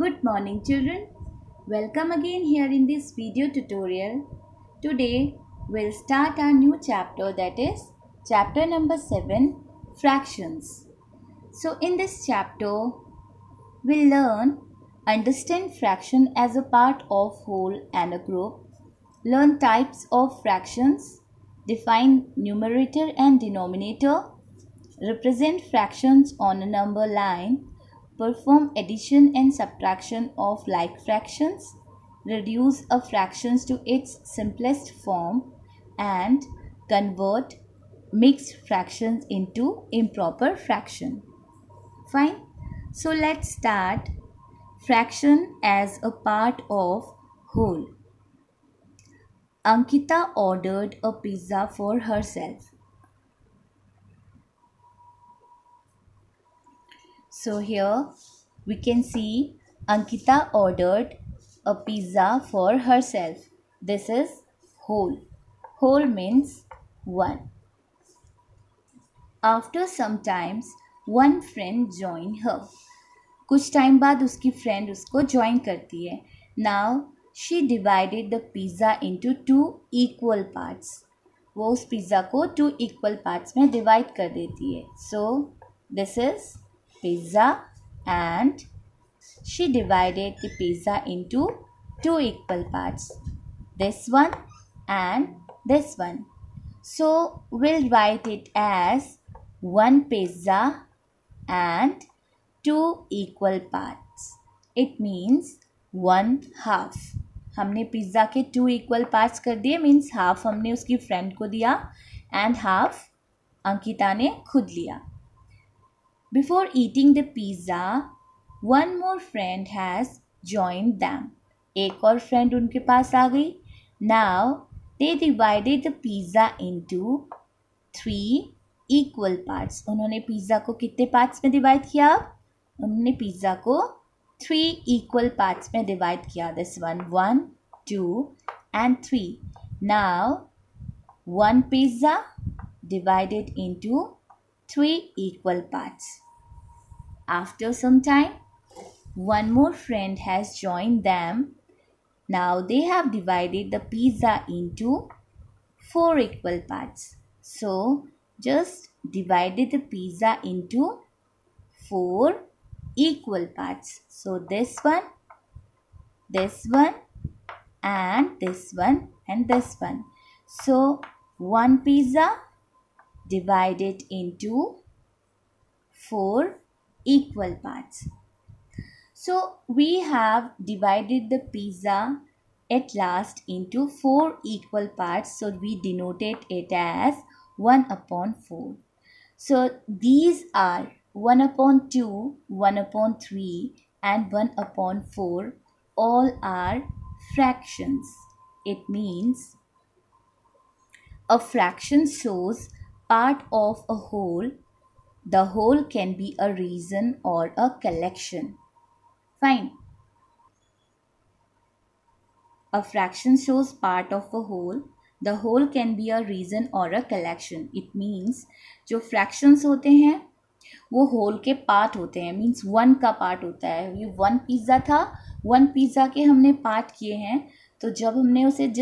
Good morning children. Welcome again here in this video tutorial. Today we'll start our new chapter, that is chapter number 7, fractions. So in this chapter we'll learn understand fraction as a part of whole and a group, learn types of fractions, define numerator and denominator, represent fractions on a number line, perform addition and subtraction of like fractions, reduce a fraction to its simplest form, and convert mixed fractions into improper fraction. Fine. So let's start fraction as a part of whole. Ankita ordered a pizza for herself. So here we can see Ankita ordered a pizza for herself. This is whole. Whole means one. After some times, one friend joined her. कुछ time बाद उसकी friend उसको join करती है. Now she divided the pizza into two equal parts. वो उस pizza को two equal parts में डिवाइड कर देती है. So this is pizza and she divided the pizza into two equal parts, this one and this one. So we'll write it as one pizza and two equal parts. It means one half. हमने pizza के two equal parts कर दिए, means half हमने उसकी friend को दिया and half Ankita ने खुद लिया. Before eating the pizza, one more friend has joined them. एक और फ्रेंड उनके पास आ गई. Now they divided the pizza into three equal parts. उन्होंने पिज़्ज़ा को कितने पार्ट्स में डिवाइड किया? उन्होंने पिज़्ज़ा को three equal parts में डिवाइड किया. This one, 1, 2 and 3. Now one pizza divided into three equal parts. After some time, one more friend has joined them. Now they have divided the pizza into four equal parts. So just divided the pizza into four equal parts. So this one, and this one and this one. So one pizza divided into four equal parts. So we have divided the pizza at last into four equal parts. So we denoted it as 1/4. So these are 1/2, 1/3 and 1/4. All are fractions. It means a fraction shows part of a whole. The whole can be a reason or a collection. Fine. A fraction shows part of a whole. The whole can be a reason or a collection. It means जो fractions होते हैं वो whole के part होते हैं. Means one का part होता है. ये one पिज़्ज़ा था, one पिज़्ज़ा के हमने part किए हैं. तो जब हमने उसे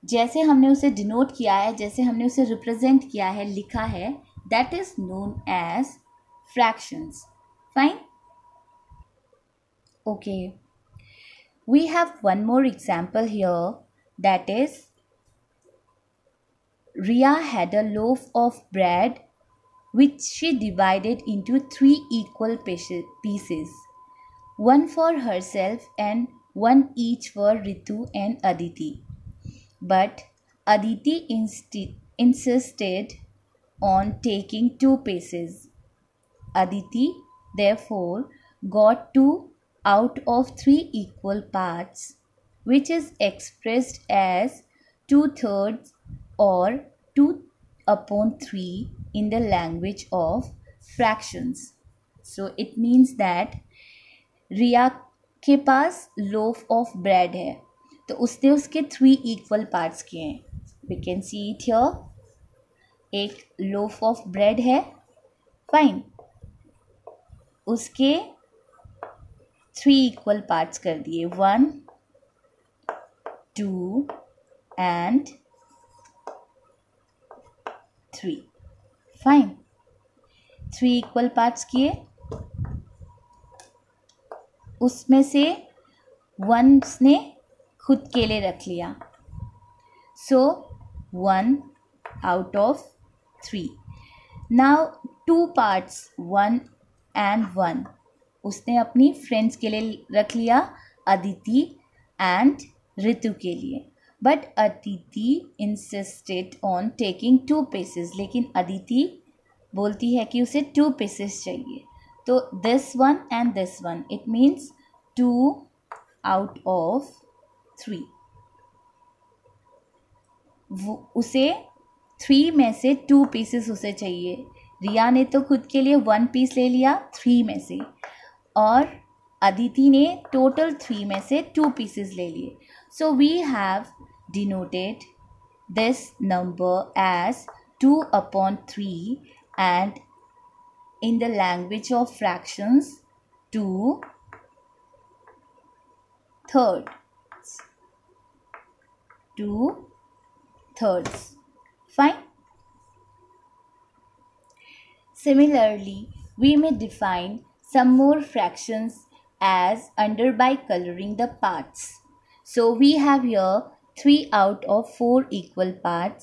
जैसे हमने उसे डिनोट किया है, जैसे हमने उसे रिप्रेजेंट किया है, लिखा है, that is known as fractions. Fine? Okay. We have one more example here, that is Ria had a loaf of bread which she divided into three equal pieces, one for herself and one each for Ritu and Aditi. But Aditi insisted on taking two pieces. Aditi therefore got two out of three equal parts, which is expressed as 2/3 or 2/3 in the language of fractions. So it means that रिया के पास loaf of bread है, तो उसने उसके 3 equal parts किए हैं. We can see it here. एक loaf of bread है. Fine. उसके 3 इक्वल पार्ट्स कर दिए, 1 2 एंड 3. फाइन, 3 इक्वल पार्ट्स किए, उसमें से 1 उसने खुद के लिए रख लिया, सो 1 out of 3. Now 2 parts 1 and 1 उसने अपनी फ्रेंड्स के लिए रख लिया, अदिति एंड ऋतु के लिए. But Aditi insisted on taking 2 pieces, लेकिन अदिति बोलती है कि उसे 2 पीसेस चाहिए. तो this one and this one, it means 2 out of 3. उसे 3 में से 2 पीसेस उसे चाहिए. रिया ने तो खुद के लिए 1 पीस ले लिया 3 में से, और अदिति ने टोटल 3 में से 2 पीसेस ले लिए. So we have denoted this number as 2/3 and in the language of fractions 2 thirds. 2 thirds. Fine. Similarly, we may define some more fractions as under by coloring the parts. So we have here 3 out of 4 equal parts,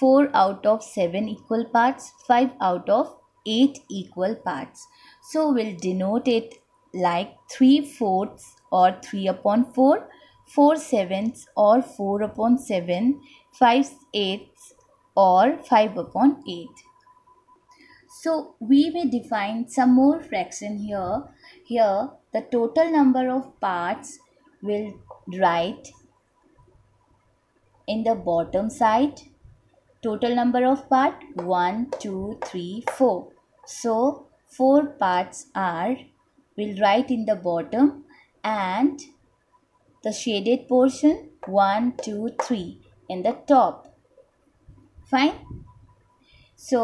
4 out of 7 equal parts, 5 out of 8 equal parts. So we'll denote it like 3/4 or 3/4, 4/7 or 4/7, 5/8 or 5/8. So we may define some more fraction here. Here the total number of parts will write in the bottom side. Total number of part 1 2 3 4. So 4 parts will write in the bottom, and the shaded portion 1 2 3 in the top. Fine. So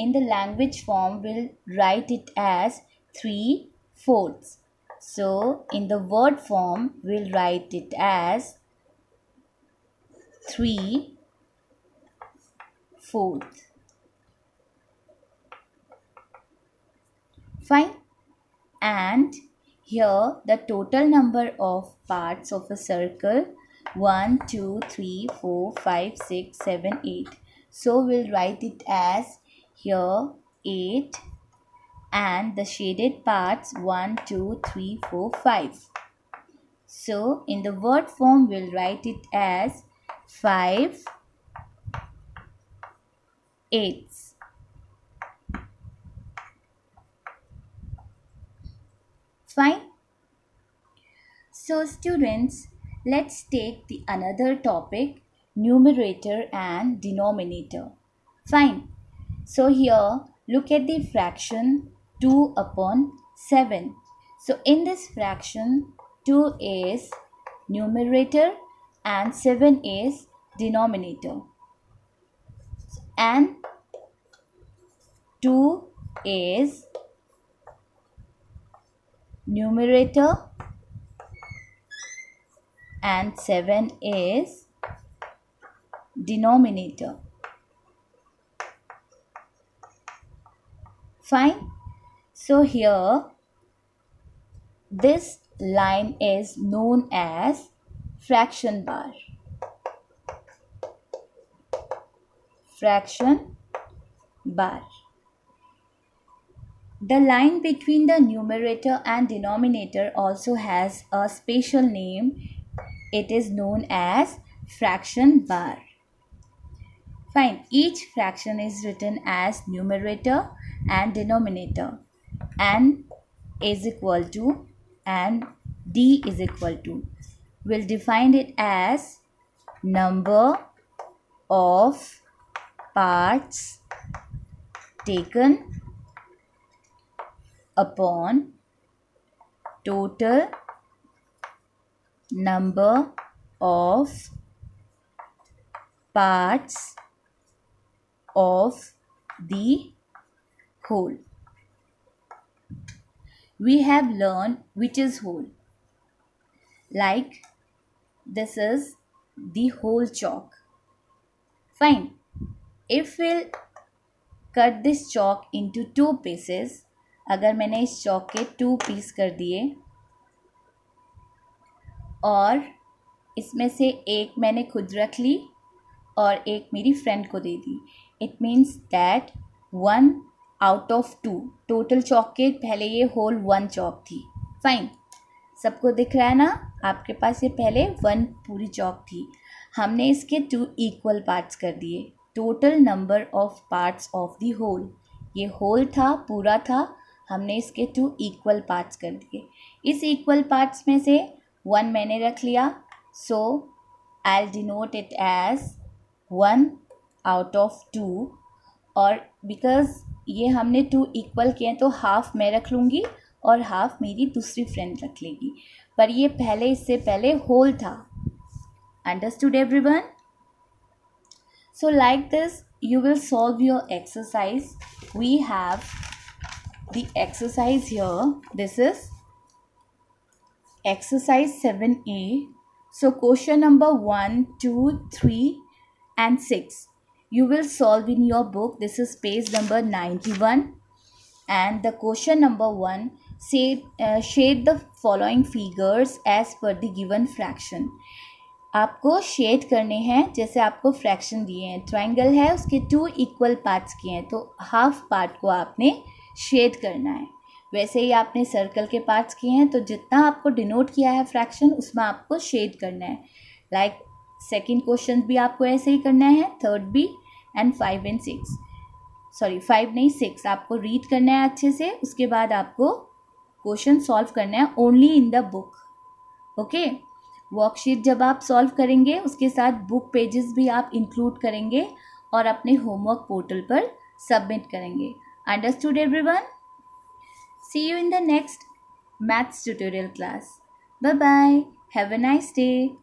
in the language form we'll write it as 3/4. So in the word form we'll write it as 3/4. Fine. And here the total number of parts of a circle 1 2 3 4 5 6 7 8. So we'll write it as here 8, and the shaded parts 1 2 3 4 5. So in the word form we'll write it as 5/8. Fine. So students, let's take the another topic, numerator and denominator. Fine. So here look at the fraction 2/7. So in this fraction 2 is numerator and 7 is denominator, and 2 is numerator and 7 is denominator. Fine. So here this line is known as fraction bar. Fraction bar. The line between the numerator and denominator also has a special name. It is known as fraction bar. Fine. Each fraction is written as numerator and denominator. N is equal to and D is equal to. We'll define it as number of parts taken upon total number of parts of the whole. we have learned which is whole. Like this is the whole chalk. Fine. If we'll cut this chalk into 2 pieces, अगर मैंने इस chalk के 2 piece कर दिए और इसमें से एक मैंने खुद रख ली और एक मेरी फ्रेंड को दे दी, it means that 1 out of 2 total chalk के पहले ये होल 1 चॉक थी. फाइन, सबको दिख रहा है ना, आपके पास ये पहले 1 पूरी चॉक थी. हमने इसके 2 इक्वल पार्ट्स कर दिए. Total number of parts of the whole, ये होल था, पूरा था, हमने इसके 2 इक्वल पार्ट्स कर दिए. इस इक्वल पार्ट्स में से 1 मैंने रख लिया, so I will denote it as 1 out of 2. और बिकॉज ये हमने 2 इक्वल किए तो हाफ मैं रख लूँगी और हाफ मेरी दूसरी फ्रेंड रख लेगी, पर ये पहले इससे पहले होल था. Understood everyone? So like this you will solve your exercise. We have the exercise here. This is exercise 7A. So question number 1, 2, 3 and 6 you will solve in your book. This is page number 91 and the question number 1 say shade the following figures as per the given fraction. आपको shade करने हैं जैसे आपको fraction दिए हैं. Triangle है, उसके 2 equal parts किए हैं तो हाफ पार्ट को आपने शेड करना है. वैसे ही आपने सर्कल के पार्ट्स किए हैं तो जितना आपको डिनोट किया है फ्रैक्शन उसमें आपको शेड करना है. लाइक सेकंड क्वेश्चन भी आपको ऐसे ही करना है, थर्ड भी, एंड 5 and 6 सॉरी 5 नहीं 6 आपको रीड करना है अच्छे से. उसके बाद आपको क्वेश्चन सॉल्व करना है only in the book. Okay, worksheet जब आप सॉल्व करेंगे उसके साथ बुक पेजेस भी आप इंक्लूड करेंगे और अपने होमवर्क पोर्टल पर सबमिट करेंगे. Understood everyone? See you in the next maths tutorial class. Bye bye, have a nice day.